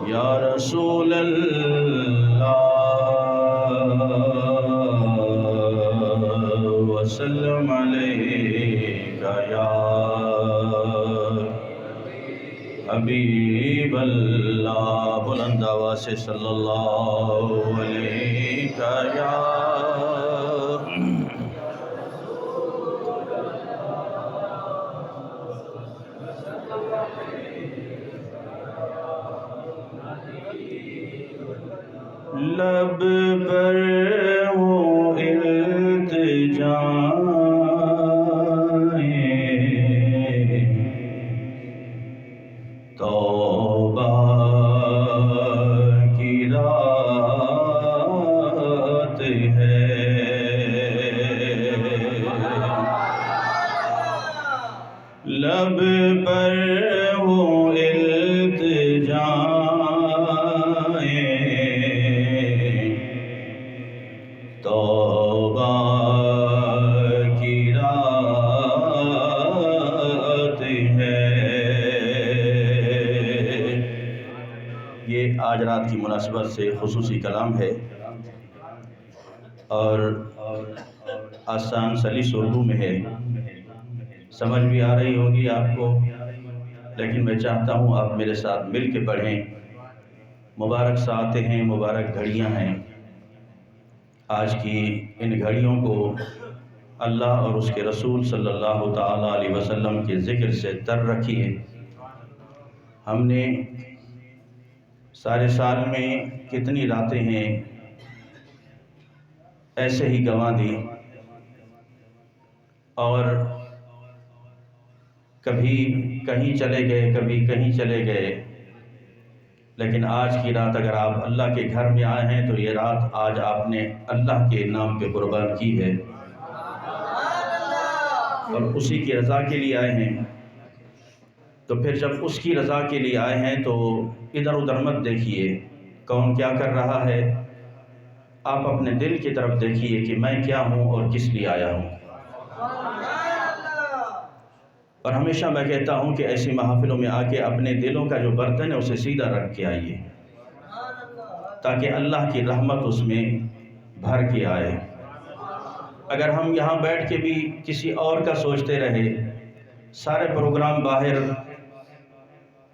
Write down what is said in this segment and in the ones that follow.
یا رسول اللہ وسلم علیک یا حبیب اللہ، بلند آواز سے صلی اللہ علیہ یا لب پر ہو التجائیں توبہ کی رات ہے، لب پر ہو التجائیں توبہ کی رات ہے۔ یہ آج رات کی مناسبت سے خصوصی کلام ہے اور آسان سلیس اردو میں ہے، سمجھ بھی آ رہی ہوگی آپ کو، لیکن میں چاہتا ہوں آپ میرے ساتھ مل کے پڑھیں۔ مبارک ساعتیں ہیں، مبارک گھڑیاں ہیں۔ آج کی ان گھڑیوں کو اللہ اور اس کے رسول صلی اللہ تعالیٰ علیہ وسلم کے ذکر سے تر رکھیے۔ ہم نے سارے سال میں کتنی راتیں ہیں ایسے ہی گنوا دی، اور کبھی کہیں چلے گئے، کبھی کہیں چلے گئے، لیکن آج کی رات اگر آپ اللہ کے گھر میں آئے ہیں تو یہ رات آج آپ نے اللہ کے نام پہ قربان کی ہے اور اسی کی رضا کے لیے آئے ہیں۔ تو پھر جب اس کی رضا کے لیے آئے ہیں تو ادھر ادھر مت دیکھیے کون کیا کر رہا ہے، آپ اپنے دل کی طرف دیکھیے کہ میں کیا ہوں اور کس لیے آیا ہوں۔ اور ہمیشہ میں کہتا ہوں کہ ایسی محافلوں میں آ کے اپنے دلوں کا جو برتن ہے اسے سیدھا رکھ کے آئیے، تاکہ اللہ کی رحمت اس میں بھر کے آئے۔ اگر ہم یہاں بیٹھ کے بھی کسی اور کا سوچتے رہے، سارے پروگرام باہر،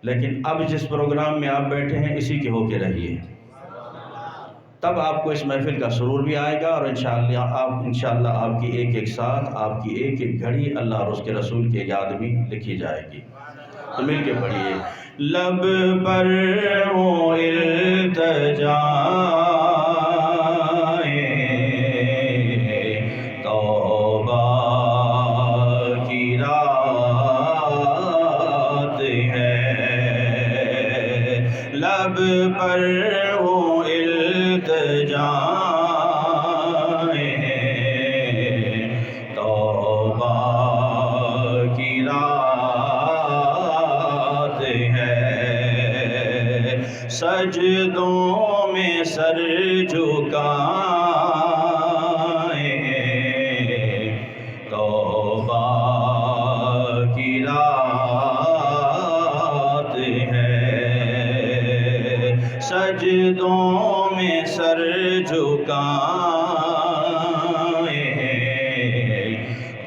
لیکن اب جس پروگرام میں آپ بیٹھے ہیں اسی کے ہو کے رہیے، تب آپ کو اس محفل کا سرور بھی آئے گا، اور انشاءاللہ آپ کی ایک ایک ساتھ، آپ کی ایک ایک گھڑی اللہ اور اس کے رسول کے یاد میں لکھی جائے گی۔ تو مل کے پڑھیے، لب پر ہو التجائیں توبہ کی رات ہے، لب پر ہو التجائیں توبہ کی رات ہے، سجدوں میں سر جھکائیں توبہ کی رات ہے، سجدوں میں سر جھکائیں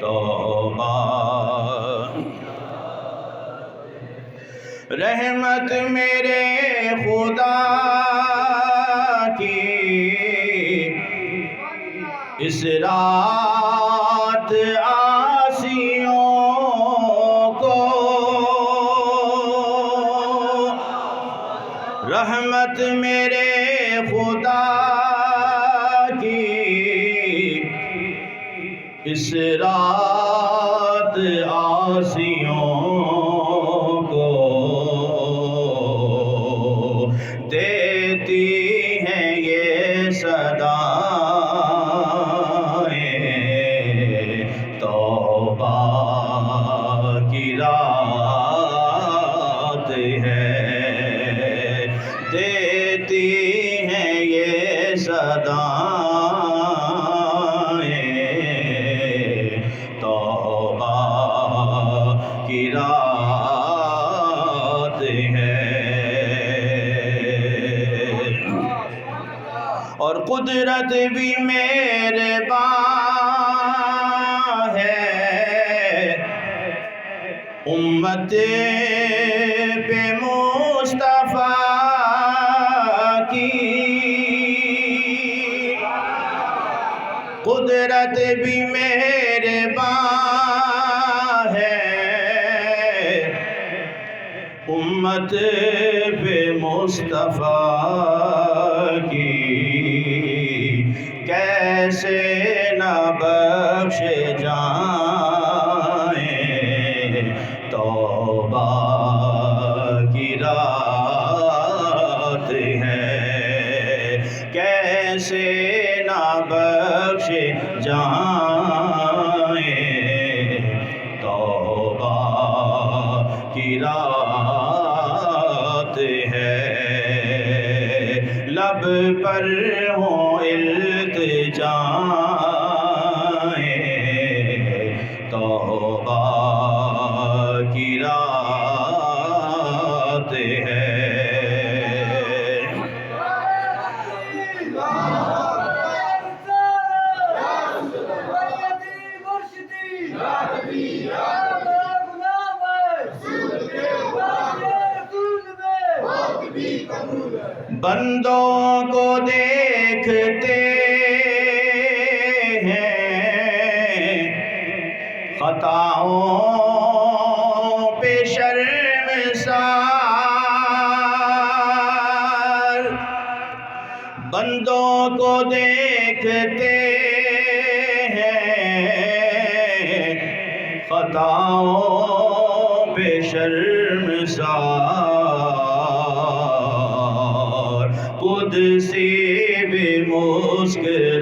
توبہ۔ رحمت میرے خدا کی اس رات عاصیوں کو، رحمت میرے خدا کی اس رات عاصیوں کو دیتی ہیں یہ صدائیں توبہ کی رات ہے، دیتی ہیں یہ صدائیں توبہ کی رات ہے۔ اور قدرت بھی مہربان ہے امت پہ مصطفیٰ کی، قدرت بھی مہربان ہے امت پہ مصطفیٰ کی، کیسے نہ بخش جائیں توبہ کی رات ہے، کیسے نہ بخش جائیں توبہ کی رات ہے، لب پر ہوں التجائیں توبہ کی رات ہے۔ بندوں کو دیکھتے ہیں خطاؤں پہ شرمسار، بندوں کو دیکھتے ہیں خطاؤں پہ شرمسار، خود سے بھی مسکرائیں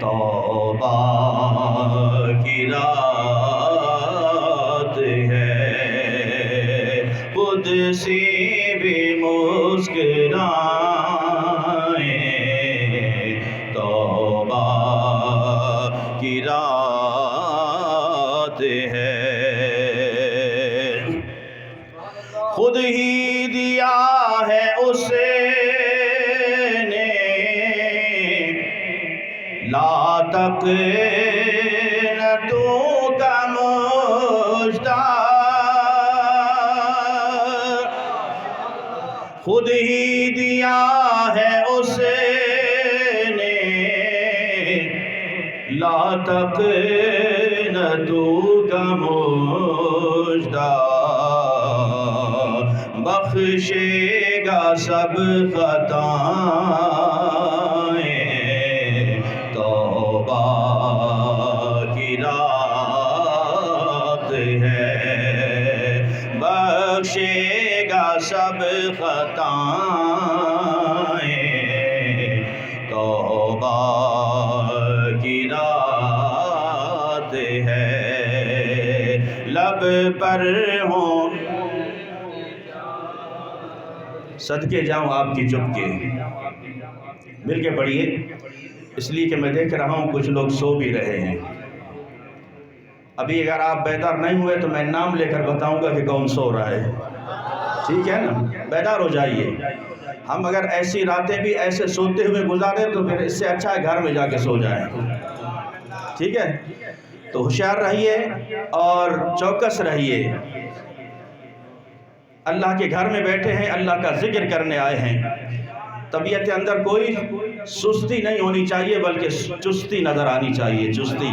توبہ کی رات ہے، خود سے بھی مسکرائیں توبہ کی رات ہے۔ خود ہی دیا ہے اس نے لا تقنطوا کا مژدہ، خود ہی دیا ہے اس نے لا تقنطوا کا مژدہ، بخشے گا سب خطائیں توبہ کی رات ہے، بخشے گا سب خطائیں توبہ کی رات ہے، لب پر ہوں صدقے جاؤں آپ کی چپ کے، مل کے پڑھیے، اس لیے کہ میں دیکھ رہا ہوں کچھ لوگ سو بھی رہے ہیں۔ ابھی اگر آپ بیدار نہیں ہوئے تو میں نام لے کر بتاؤں گا کہ کون سو رہا ہے، ٹھیک ہے نا؟ بیدار ہو جائیے۔ ہم اگر ایسی راتیں بھی ایسے سوتے ہوئے گزارے تو پھر اس سے اچھا ہے گھر میں جا کے سو جائیں، ٹھیک ہے؟ تو ہوشیار رہیے اور چوکس رہیے۔ اللہ کے گھر میں بیٹھے ہیں، اللہ کا ذکر کرنے آئے ہیں، طبیعت اندر کوئی سستی نہیں ہونی چاہیے بلکہ چستی نظر آنی چاہیے، چستی۔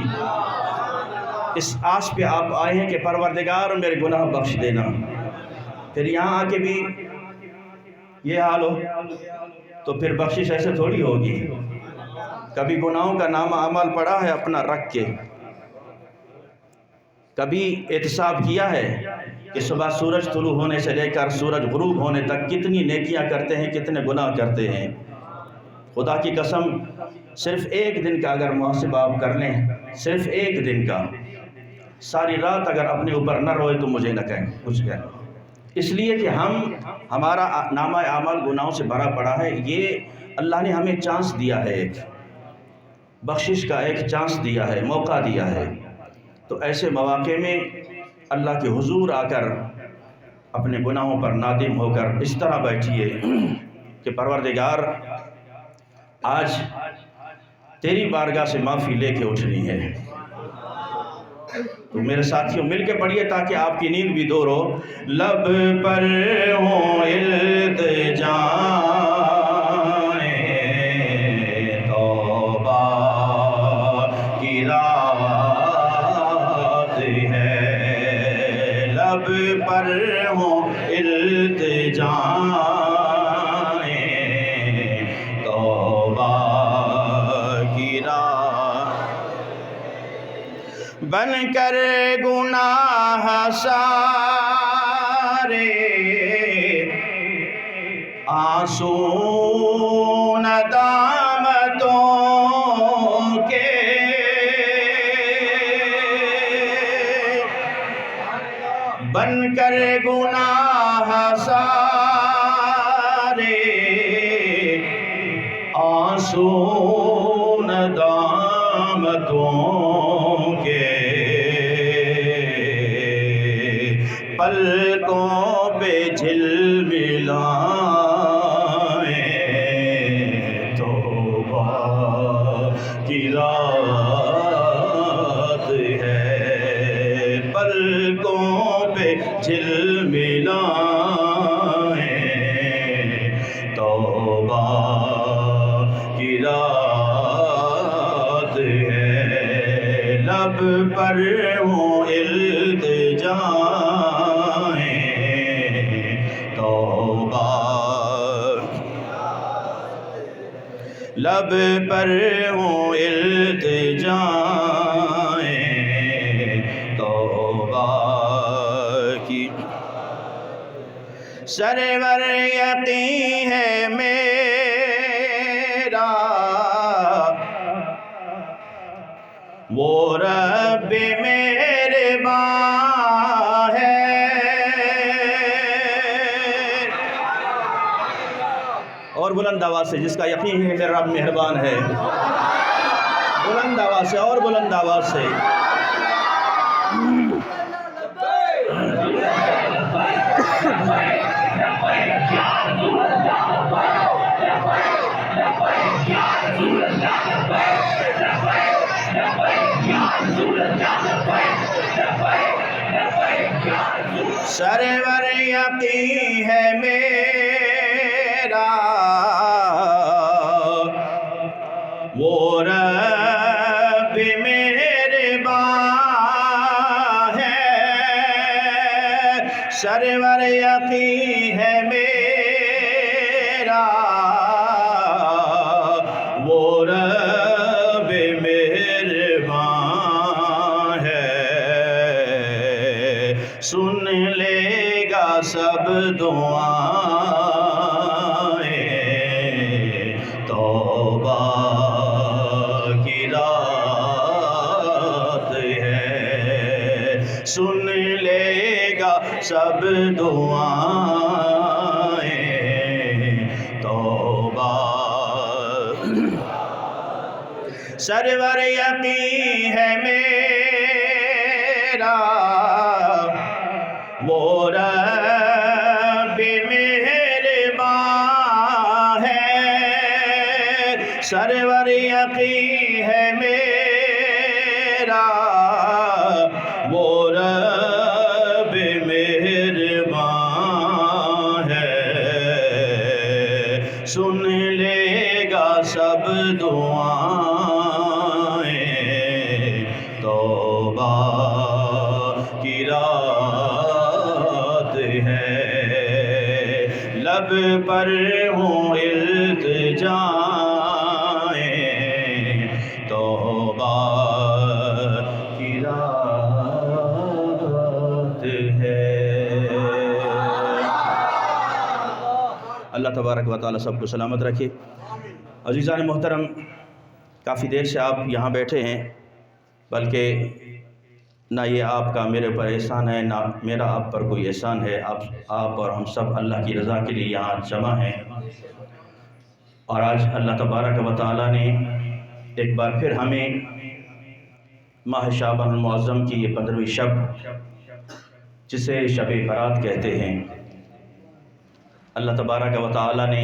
اس آس پہ آپ آئے ہیں کہ پروردگار میرے گناہ بخش دینا، پھر یہاں آ کے بھی یہ حال ہو تو پھر بخشش ایسے تھوڑی ہوگی۔ کبھی گناہوں کا نامہ عمل پڑا ہے اپنا رکھ کے، کبھی احتساب کیا ہے کہ صبح سورج طلوع ہونے سے لے کر سورج غروب ہونے تک کتنی نیکیاں کرتے ہیں، کتنے گناہ کرتے ہیں؟ خدا کی قسم صرف ایک دن کا اگر محاسبہ آپ کر لیں، صرف ایک دن کا، ساری رات اگر اپنے اوپر نہ روئے تو مجھے نہ کہیں کچھ کہیں، اس لیے کہ ہمارا نامہ اعمال گناہوں سے بھرا پڑا ہے۔ یہ اللہ نے ہمیں چانس دیا ہے، ایک بخشش کا ایک چانس دیا ہے، موقع دیا ہے، تو ایسے مواقع میں اللہ کے حضور آ کر اپنے گناہوں پر نادم ہو کر اس طرح بیٹھیے کہ پروردگار آج تیری بارگاہ سے معافی لے کے اٹھنی ہے۔ تو میرے ساتھیوں مل کے پڑھیے تاکہ آپ کی نیند بھی دور ہو۔ لب پر ہوں التجائیں توبہ کی رات ہے، لب پر ہوں التجائیں توبہ کی رات، بن کر گناہ سارے آنسو ندامتوں کے، بن کر گناہ سارے آنسو ندامتوں کے، پلکوں پہ جھلملائیں توبہ کی رات ہے، پلکوں پہ جھلملائیں توبہ کی رات ہے، لب پر ہوں التجائیں توبہ، لب پر ہوں التجائیں توبہ کی، سرور یقین ہے میرا وہ رب مہربان ہے، اور بلند آواز سے جس کا یقین ہے میرا رب مہربان ہے، بلند آواز سے اور بلند آواز سے، سرور یقین ہے میرا وہ رب مہربان ہے، سرور یقین ہے میرا وہ رب مہربان ہے، سن لے گا سب دعائیں توبہ کی رات ہے، سن لے گا سب دعائیں توبہ، سرور یقین ہے میرا وہ رب مہربان ہے، سرور یقین ہے میرا وہ رب مہربان ہے، سن لے گا سب دعائیں توبہ کی رات ہے، لب پر ہوں التجائیں توبہ کی رات ہے۔ اللہ تبارک و تعالی سب کو سلامت رکھے۔ عزیزان محترم، کافی دیر سے آپ یہاں بیٹھے ہیں، بلکہ نہ یہ آپ کا میرے پر احسان ہے، نہ میرا آپ پر کوئی احسان ہے، آپ اور ہم سب اللہ کی رضا کے لیے یہاں جمع ہیں، اور آج اللہ تبارک و تعالی نے ایک بار پھر ہمیں ماہ شعبان المعظم کی یہ 15ویں شب، جسے شب برات کہتے ہیں، اللہ تبارک و تعالی نے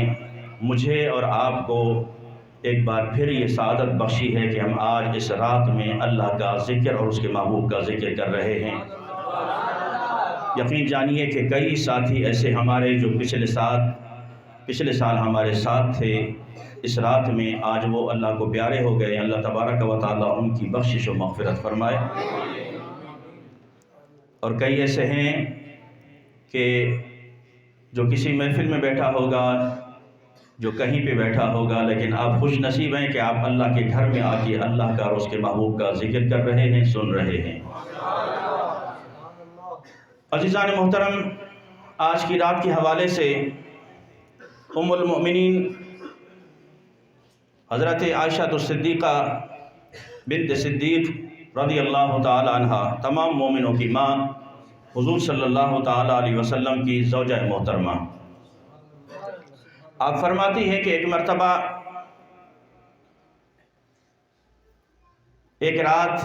مجھے اور آپ کو ایک بار پھر یہ سعادت بخشی ہے کہ ہم آج اس رات میں اللہ کا ذکر اور اس کے محبوب کا ذکر کر رہے ہیں۔ یقین جانیے کہ کئی ساتھی ایسے ہمارے جو پچھلے سال ہمارے ساتھ تھے، اس رات میں آج وہ اللہ کو پیارے ہو گئے۔ اللہ تبارک و تعالی ان کی بخشش و مغفرت فرمائے۔ اور کئی ایسے ہیں کہ جو کسی محفل میں بیٹھا ہوگا، جو کہیں پہ بیٹھا ہوگا، لیکن آپ خوش نصیب ہیں کہ آپ اللہ کے گھر میں آ کے اللہ کا اور اس کے محبوب کا ذکر کر رہے ہیں، سن رہے ہیں۔ عزیزان محترم، آج کی رات کے حوالے سے ام المؤمنین حضرت عائشہ الصدیقہ بنت صدیق رضی اللہ تعالی عنہ، تمام مومنوں کی ماں، حضور صلی اللہ تعالی علیہ وسلم کی زوجہ محترمہ، آپ فرماتی ہیں کہ ایک مرتبہ ایک رات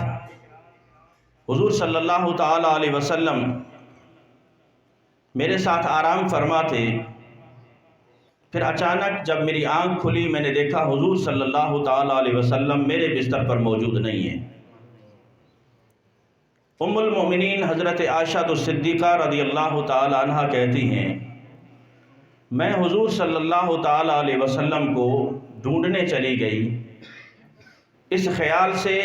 حضور صلی اللہ تعالی علیہ وسلم میرے ساتھ آرام فرما تھے، پھر اچانک جب میری آنکھ کھلی میں نے دیکھا حضور صلی اللہ تعالی علیہ وسلم میرے بستر پر موجود نہیں ہیں۔ ام المؤمنین حضرت عائشہ الصدیقہ رضی اللہ تعالی عنہ کہتی ہیں، میں حضور صلی اللہ تعالی علیہ وسلم کو ڈھونڈنے چلی گئی، اس خیال سے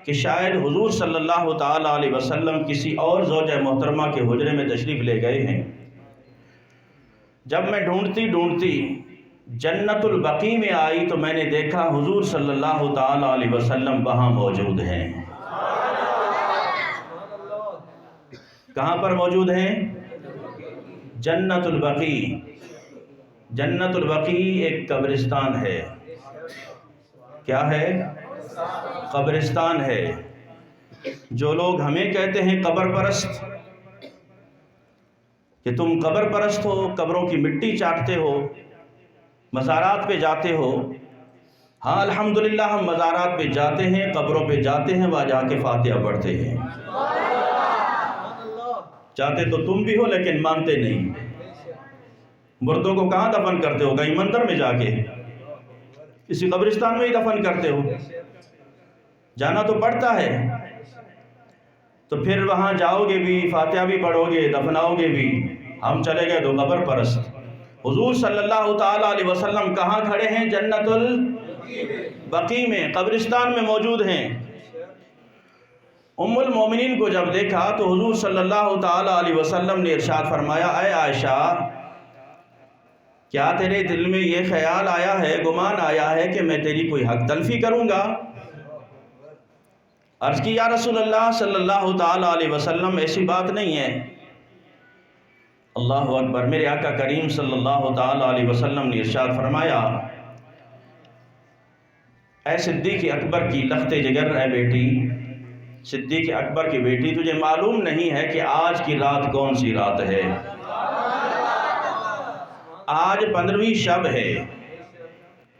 کہ شاید حضور صلی اللہ تعالی علیہ وسلم کسی اور زوجہ محترمہ کے حجرے میں تشریف لے گئے ہیں۔ جب میں ڈھونڈتی جنت البقیع میں آئی تو میں نے دیکھا حضور صلی اللہ تعالی علیہ وسلم وہاں موجود ہیں۔ کہاں پر موجود ہیں؟ جنت البقیع۔ جنت البقیع ایک قبرستان ہے۔ کیا ہے؟ قبرستان ہے۔ جو لوگ ہمیں کہتے ہیں قبر پرست، کہ تم قبر پرست ہو، قبروں کی مٹی چاٹتے ہو، مزارات پہ جاتے ہو، ہاں الحمدللہ ہم مزارات پہ جاتے ہیں، قبروں پہ جاتے ہیں، وہاں جا کے فاتحہ پڑھتے ہیں۔ چاہتے تو تم بھی ہو لیکن مانتے نہیں۔ مردوں کو کہاں دفن کرتے ہو؟ کہیں مندر میں جا کے، اسی قبرستان میں ہی دفن کرتے ہو۔ جانا تو پڑتا ہے، تو پھر وہاں جاؤ گے بھی، فاتحہ بھی پڑھو گے، دفناؤ گے بھی۔ ہم چلے گئے تو قبر پرست۔ حضور صلی اللہ تعالی علیہ وسلم کہاں کھڑے ہیں؟ جنت البقیع میں، قبرستان میں موجود ہیں۔ ام المومنین کو جب دیکھا تو حضور صلی اللہ تعالی علیہ وسلم نے ارشاد فرمایا، اے عائشہ، کیا تیرے دل میں یہ خیال آیا ہے، گمان آیا ہے کہ میں تیری کوئی حق تلفی کروں گا؟ عرض کی، یا رسول اللہ صلی اللہ تعالی علیہ وسلم ایسی بات نہیں ہے۔ اللہ اکبر۔ میرے آقا کریم صلی اللہ تعالی علیہ وسلم نے ارشاد فرمایا، اے صدیق اکبر کی لخت جگر، اے بیٹی، صدیق اکبر کی بیٹی، تجھے معلوم نہیں ہے کہ آج کی رات کون سی رات ہے؟ آج 15ویں شب ہے،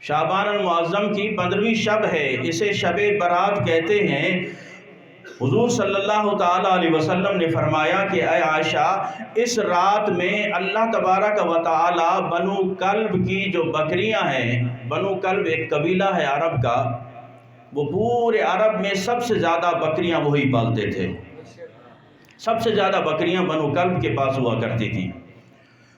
شعبان المعظم کی 15ویں شب ہے، اسے شب برات کہتے ہیں۔ حضور صلی اللہ تعالی علیہ وسلم نے فرمایا کہ اے عائشہ، اس رات میں اللہ تبارک و تعالی بنو کلب کی جو بکریاں ہیں، بنو کلب ایک قبیلہ ہے عرب کا، وہ پورے عرب میں سب سے زیادہ بکریاں وہی پالتے تھے، سب سے زیادہ بکریاں بنو کلب کے پاس ہوا کرتی تھیں۔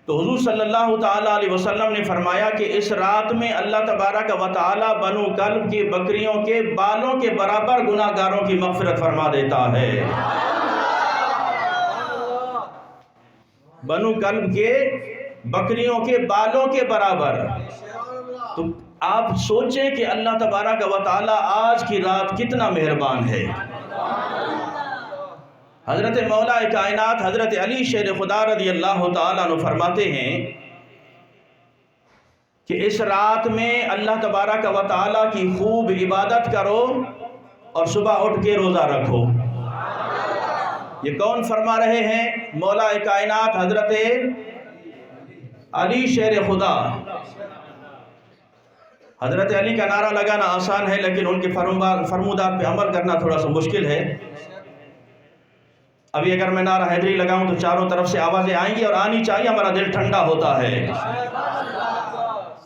تو حضور صلی اللہ تعالی علیہ وسلم نے فرمایا کہ اس رات میں اللہ تبارک و تعالی بنو کلب کی بکریوں کے بالوں کے برابر گناہ گاروں کی مغفرت فرما دیتا ہے۔ بنو کلب کے بکریوں کے بالوں کے برابر۔ تو آپ سوچیں کہ اللہ تبارک و تعالی آج کی رات کتنا مہربان ہے۔ حضرت مولا کائنات حضرت علی شیر خدا رضی اللہ تعالیٰ عنہ فرماتے ہیں کہ اس رات میں اللہ تبارک و تعالیٰ کی خوب عبادت کرو اور صبح اٹھ کے روزہ رکھو۔ یہ کون فرما رہے ہیں؟ مولا کائنات حضرت علی شیر خدا۔ حضرت علی کا نعرہ لگانا آسان ہے لیکن ان کے فرمودات پہ عمل کرنا تھوڑا سا مشکل ہے۔ ابھی اگر میں نعرہ حیدری لگاؤں تو چاروں طرف سے آوازیں آئیں گی اور آنی چاہیے، ہمارا دل ٹھنڈا ہوتا ہے۔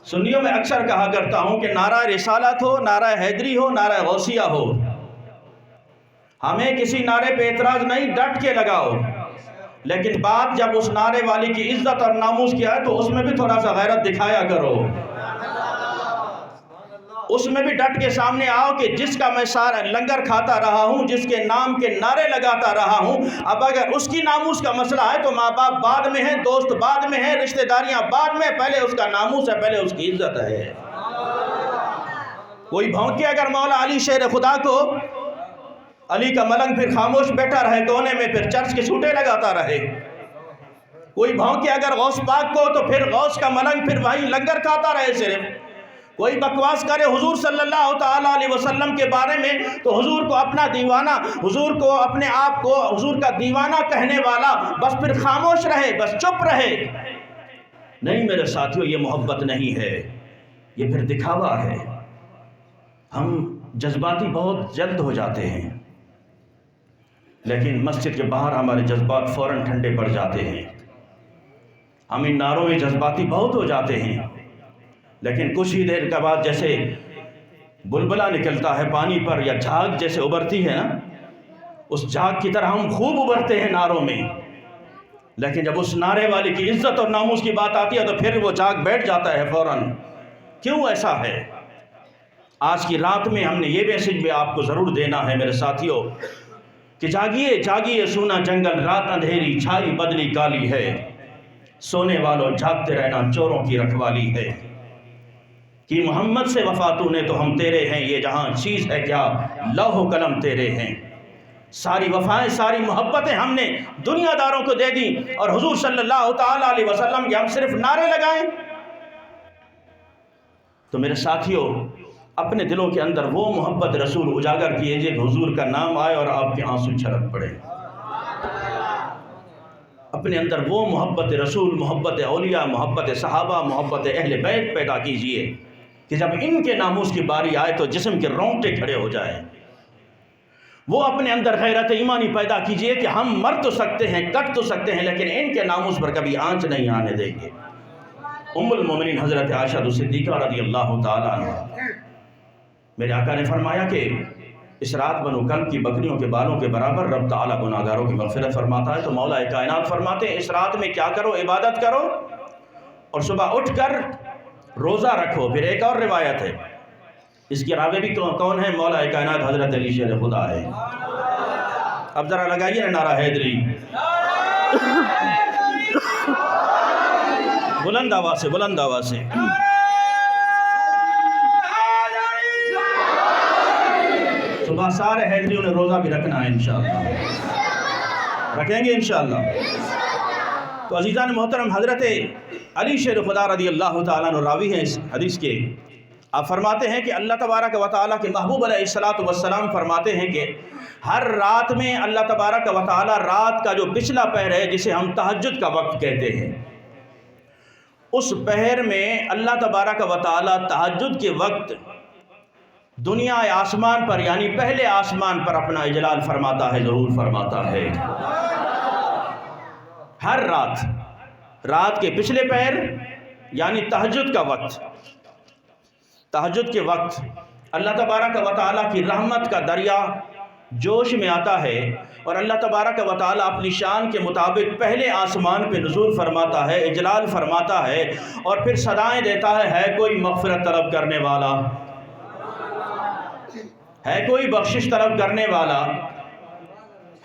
سنیوں میں اکثر کہا کرتا ہوں کہ نعرہ رسالت ہو، نعرہ حیدری ہو، نعرہ غوثیہ ہو، ہمیں کسی نعرے پہ اعتراض نہیں، ڈٹ کے لگاؤ، لیکن بات جب اس نعرے والی کی عزت اور ناموس کی ہے تو اس میں بھی تھوڑا سا غیرت دکھایا کرو، اس میں بھی ڈٹ کے سامنے آؤ کہ جس کا میں سارا لنگر کھاتا رہا ہوں، جس کے نام کے نعرے لگاتا رہا ہوں، اب اگر اس کی ناموس کا مسئلہ ہے تو ماں باپ بعد میں ہیں، دوست بعد میں ہیں، رشتہ داریاں بعد میں، پہلے اس کا ناموس ہے، پہلے اس کی عزت ہے۔ کوئی بھونکے اگر مولا علی شیر خدا کو، علی کا ملنگ پھر خاموش بیٹھا رہے کونے میں، پھر چرچ کے سوٹے لگاتا رہے۔ کوئی بھونکے اگر غوث پاک کو تو پھر غوث کا ملنگ پھر وہیں لنگر کھاتا رہے صرف۔ کوئی بکواس کرے حضور صلی اللہ تعالیٰ علیہ وسلم کے بارے میں تو حضور کو اپنا دیوانہ، حضور کو اپنے آپ کو حضور کا دیوانہ کہنے والا بس پھر خاموش رہے، بس چپ رہے۔ نہیں میرے ساتھیوں، یہ محبت نہیں ہے، یہ پھر دکھاوا ہے۔ ہم جذباتی بہت جلد ہو جاتے ہیں، لیکن مسجد کے باہر ہمارے جذبات فوراً ٹھنڈے پڑ جاتے ہیں۔ ہم ان نعروں میں جذباتی بہت ہو جاتے ہیں، لیکن کچھ ہی دیر کے بعد جیسے بلبلہ نکلتا ہے پانی پر یا جھاگ جیسے ابھرتی ہے نا، اس جھاگ کی طرح ہم خوب ابھرتے ہیں نعروں میں، لیکن جب اس نعرے والے کی عزت اور ناموس کی بات آتی ہے تو پھر وہ جھاگ بیٹھ جاتا ہے فوراً۔ کیوں ایسا ہے؟ آج کی رات میں ہم نے یہ میسج بھی آپ کو ضرور دینا ہے میرے ساتھیوں کہ جاگیے جاگیے سونا جنگل، رات اندھیری چھائی بدلی کالی ہے، سونے والوں جاگتے رہنا چوروں کی رکھوالی ہے، کہ محمد سے وفا تو نے تو ہم تیرے ہیں، یہ جہاں چیز ہے کیا لوح و قلم تیرے ہیں۔ ساری وفائیں ساری محبتیں ہم نے دنیا داروں کو دے دیں اور حضور صلی اللہ تعالیٰ علیہ وسلم کے ہم صرف نعرے لگائیں۔ تو میرے ساتھیوں، اپنے دلوں کے اندر وہ محبت رسول اجاگر کیجئے کہ حضور کا نام آئے اور آپ کے آنسو چھلک پڑے۔ اپنے اندر وہ محبت رسول، محبت اولیاء، محبت صحابہ، محبت اہل بیت پیدا کیجئے کہ جب ان کے ناموس کی باری آئے تو جسم کے رونگٹے کھڑے ہو جائیں۔ وہ اپنے اندر غیرت ایمانی پیدا کیجئے کہ ہم مر تو سکتے ہیں، کٹ تو سکتے ہیں، لیکن ان کے ناموس پر کبھی آنچ نہیں آنے دیں گے۔ ام المومنین حضرت عائشہ صدیقہ رضی اللہ تعالیٰ عنہ، میرے آقا نے فرمایا کہ اس رات بنو کلب کی بکریوں کے بالوں کے برابر رب تعالیٰ گناہگاروں کی مغفرت فرماتا ہے۔ تو مولا کائنات فرماتے ہیں اس رات میں کیا کرو؟ عبادت کرو اور صبح اٹھ کر روزہ رکھو۔ پھر ایک اور روایت ہے، اس کی راوی بھی کون ہے؟ مولا کائنات حضرت علی شیر خدا ہے۔ اب ذرا لگائیے نا نعرہ حیدری، بلند آواز سے، بلند آواز سے۔ صبح سارے حیدریوں نے روزہ بھی رکھنا ہے انشاءاللہ، رکھیں گے انشاءاللہ۔ تو عزیزان محترم، حضرت علی شیر خدا رضی اللہ تعالیٰ عنہ راوی ہیں اس حدیث کے۔ آپ فرماتے ہیں کہ اللہ تبارک و تعالیٰ کے محبوب علیہ السلام فرماتے ہیں کہ ہر رات میں اللہ تبارک و تعالیٰ رات کا جو پچھلا پہر ہے جسے ہم تہجد کا وقت کہتے ہیں، اس پہر میں اللہ تبارک و تعالیٰ تہجد کے وقت دنیا آسمان پر یعنی پہلے آسمان پر اپنا اجلال فرماتا ہے، ظہور فرماتا ہے۔ ہر رات کے پچھلے پہر یعنی تہجد کا وقت، تہجد کے وقت اللہ تبارک و تعالیٰ کی رحمت کا دریا جوش میں آتا ہے اور اللہ تبارک و تعالیٰ اپنی شان کے مطابق پہلے آسمان پہ نزول فرماتا ہے، اجلال فرماتا ہے اور پھر صدائیں دیتا ہے کوئی مغفرت طلب کرنے والا؟ ہے کوئی بخشش طلب کرنے والا؟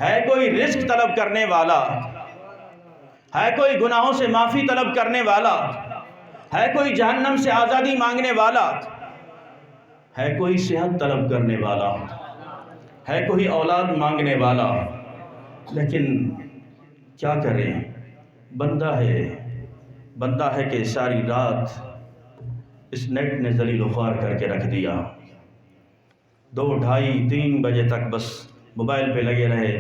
ہے کوئی رزق طلب کرنے والا؟ ہے کوئی گناہوں سے معافی طلب کرنے والا؟ ہے کوئی جہنم سے آزادی مانگنے والا؟ ہے کوئی صحت طلب کرنے والا؟ ہے کوئی اولاد مانگنے والا؟ لیکن کیا کریں، بندہ ہے کہ ساری رات اس نیٹ نے ذلیل و خوار کر کے رکھ دیا۔ 2، 2:30، 3 بجے تک بس موبائل پہ لگے رہے،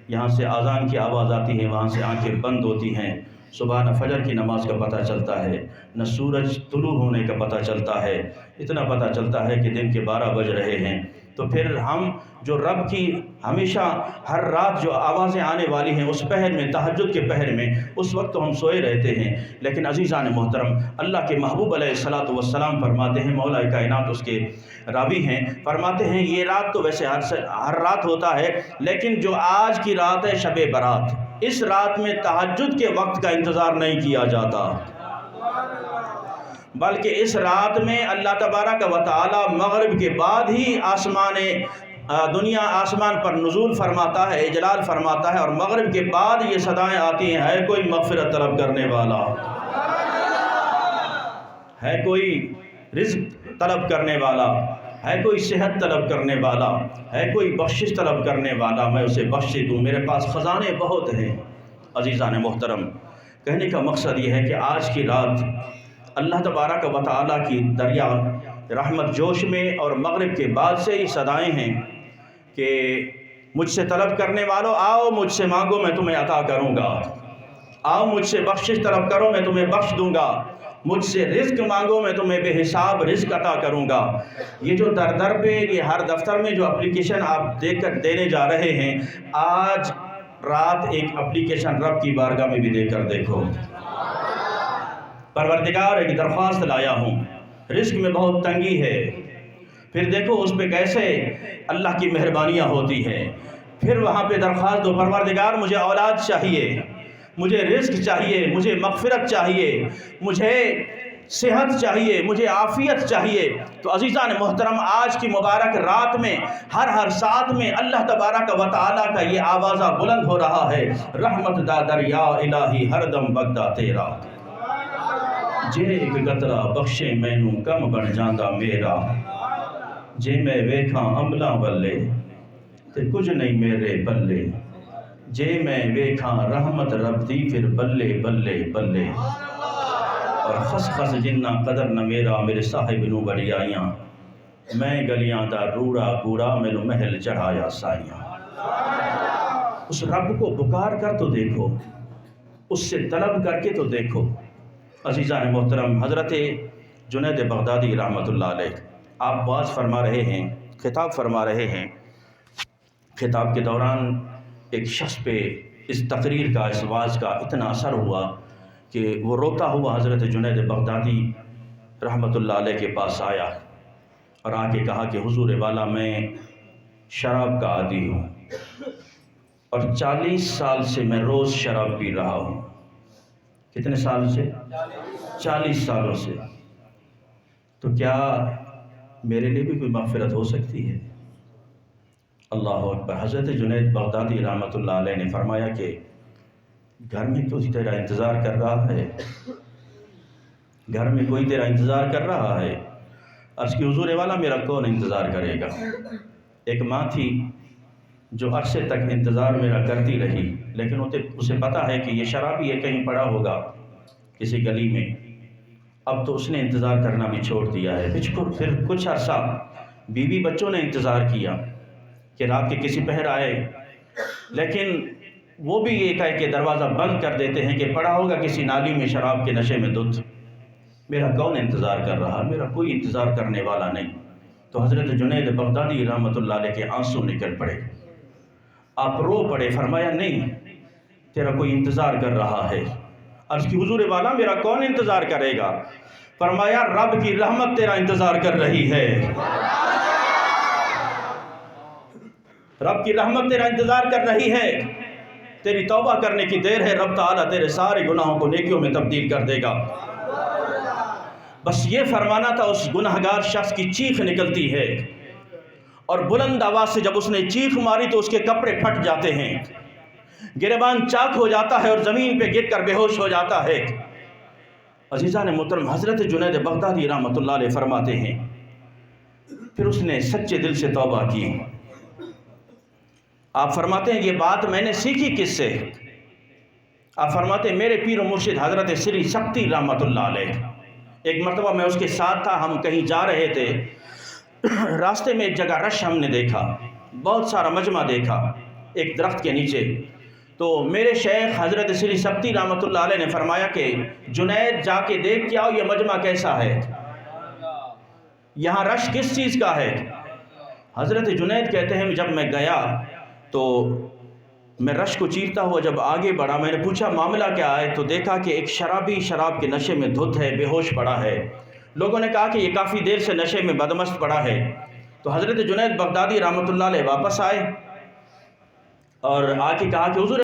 یہاں سے اذان کی آواز آتی ہے، وہاں سے آنکھیں بند ہوتی ہیں، صبح نہ فجر کی نماز کا پتہ چلتا ہے، نہ سورج طلوع ہونے کا پتہ چلتا ہے، اتنا پتہ چلتا ہے کہ دن کے 12 بج رہے ہیں، تو پھر ہم جو رب کی ہمیشہ ہر رات جو آوازیں آنے والی ہیں اس پہر میں، تہجد کے پہر میں، اس وقت تو ہم سوئے رہتے ہیں، لیکن عزیزان محترم اللہ کے محبوب علیہ الصلوۃ والسلام فرماتے ہیں، مولا کائنات اس کے راوی ہیں، فرماتے ہیں یہ رات تو ویسے ہر رات ہوتا ہے، لیکن جو آج کی رات ہے شب برات، اس رات میں تہجد کے وقت کا انتظار نہیں کیا جاتا، بلکہ اس رات میں اللہ تبارک و تعالی مغرب کے بعد ہی دنیا آسمان پر نزول فرماتا ہے، اجلال فرماتا ہے، اور مغرب کے بعد یہ صدائیں آتی ہیں، ہے کوئی مغفرت طلب کرنے والا، ہے کوئی رزق طلب کرنے والا، ہے کوئی صحت طلب کرنے والا، ہے کوئی بخشش طلب کرنے والا، میں اسے بخش دوں، میرے پاس خزانے بہت ہیں۔ عزیزان محترم، کہنے کا مقصد یہ ہے کہ آج کی رات اللہ تبارک و تعالیٰ کی دریا رحمت جوش میں اور مغرب کے بعد سے ہی صدائیں ہیں کہ مجھ سے طلب کرنے والوں آؤ، مجھ سے مانگو میں تمہیں عطا کروں گا، آؤ مجھ سے بخشش طلب کرو میں تمہیں بخش دوں گا، مجھ سے رزق مانگو میں تمہیں بے حساب رزق عطا کروں گا۔ یہ جو در پہ یہ ہر دفتر میں جو اپلیکیشن آپ دیکھ کر دینے جا رہے ہیں، آج رات ایک اپلیکیشن رب کی بارگاہ میں بھی دے کر دیکھو، پروردگار ایک درخواست لایا ہوں، رزق میں بہت تنگی ہے، پھر دیکھو اس پہ کیسے اللہ کی مہربانیاں ہوتی ہیں، پھر وہاں پہ درخواست دو، پروردگار مجھے اولاد چاہیے، مجھے رزق چاہیے، مجھے مغفرت چاہیے، مجھے صحت چاہیے، مجھے عافیت چاہیے۔ تو عزیزان محترم، آج کی مبارک رات میں ہر ساتھ میں اللہ تبارک و تعالیٰ کا یہ آوازہ بلند ہو رہا ہے، رحمت دا دریا الہی ہر دم بگدا تیرا، جے ایک قطرہ بخشے مینوں کم بن جاندا میرا، جے میں ویکھاں عملاں والے تے کچھ نہیں میرے بلے، جے میں ویکھاں رحمت رب دی پھر بلے بلے بلے، اور خس خس جنہ قدر نہ میرا میرے صاحب نو بڑیائیاں، میں گلیاں دا روڑا گوڑا مینوں محل چڑھایا سائیاں۔ اس رب کو پکار کر تو دیکھو، اس سے طلب کر کے تو دیکھو۔ عزیزان محترم، حضرت جنید بغدادی رحمۃ اللہ علیہ آپ واعظ فرما رہے ہیں، خطاب فرما رہے ہیں، خطاب کے دوران ایک شخص پہ اس تقریر کا، اس واعظ کا اتنا اثر ہوا کہ وہ روتا ہوا حضرت جنید بغدادی رحمۃ اللہ علیہ کے پاس آیا اور آ کے کہا کہ حضور والا میں شراب کا عادی ہوں اور 40 سال سے میں روز شراب پی رہا ہوں۔ کتنے سال سے؟ 40 سالوں سے۔ تو کیا میرے لیے بھی کوئی مغفرت ہو سکتی ہے؟ اللہ اکبر۔ حضرت جنید بغدادی رحمۃ اللہ علیہ نے فرمایا کہ گھر میں تو تیرا انتظار کر رہا ہے، گھر میں کوئی تیرا انتظار کر رہا ہے۔ عرض کی حضور والا میرا کون انتظار کرے گا؟ ایک ماں تھی جو عرصے تک انتظار میرا کرتی رہی، لیکن اسے پتا ہے کہ یہ شرابی ہے، کہیں پڑا ہوگا کسی گلی میں۔ اب تو اس نے انتظار کرنا بھی چھوڑ دیا ہے۔ پھر کچھ عرصہ بیوی بچوں نے انتظار کیا کہ رات کے کسی پہر آئے، لیکن وہ بھی یہ کہہ کے دروازہ بند کر دیتے ہیں کہ پڑا ہوگا کسی نالی میں شراب کے نشے میں دھت، میرا کون انتظار کر رہا، میرا کوئی انتظار کرنے والا نہیں۔ تو حضرت جنید بغدادی رحمۃ اللہ علیہ کے آنسو نکل پڑے، آپ رو پڑے، فرمایا نہیں تیرا کوئی انتظار کر رہا ہے۔ عرض کی حضور والا میرا کون انتظار کرے گا؟ فرمایا رب کی رحمت تیرا انتظار کر رہی ہے، رب کی رحمت تیرا انتظار کر رہی ہے، تیری توبہ کرنے کی دیر ہے، رب تعالیٰ تیرے سارے گناہوں کو نیکیوں میں تبدیل کر دے گا۔ بس یہ فرمانا تھا۔ اس گناہگار شخص کی چیخ نکلتی ہے اور بلند آواز سے جب اس نے چیخ ماری تو اس کے کپڑے پھٹ جاتے ہیں، گریبان چاک ہو جاتا ہے اور زمین پہ گر کر بے ہوش ہو جاتا ہے۔ عزیزان محترم، حضرت جنید بغدادی رحمۃ اللہ علیہ فرماتے ہیں پھر اس نے سچے دل سے توبہ کی۔ آپ فرماتے ہیں یہ بات میں نے سیکھی کس سے؟ آپ فرماتے ہیں میرے پیر و مرشد حضرت سری سکتی رحمۃ اللہ علیہ۔ ایک مرتبہ میں اس کے ساتھ تھا، ہم کہیں جا رہے تھے، راستے میں ایک جگہ رش ہم نے دیکھا، بہت سارا مجمع دیکھا ایک درخت کے نیچے۔ تو میرے شیخ حضرت سری سکتی رحمۃ اللہ علیہ نے فرمایا کہ جنید جا کے دیکھ کے آؤ یہ مجمع کیسا ہے، یہاں رش کس چیز کا ہے۔ حضرت جنید کہتے ہیں جب میں گیا تو میں رش کو چیرتا ہوا جب آگے بڑھا، میں نے پوچھا معاملہ کیا ہے، تو دیکھا کہ ایک شرابی شراب کے نشے میں دھت ہے، بے ہوش پڑا ہے۔ لوگوں نے کہا کہ یہ کافی دیر سے نشے میں بدمست پڑا ہے۔ تو حضرت جنید بغدادی رحمۃ اللہ علیہ واپس آئے اور آ کے کہا کہ حضور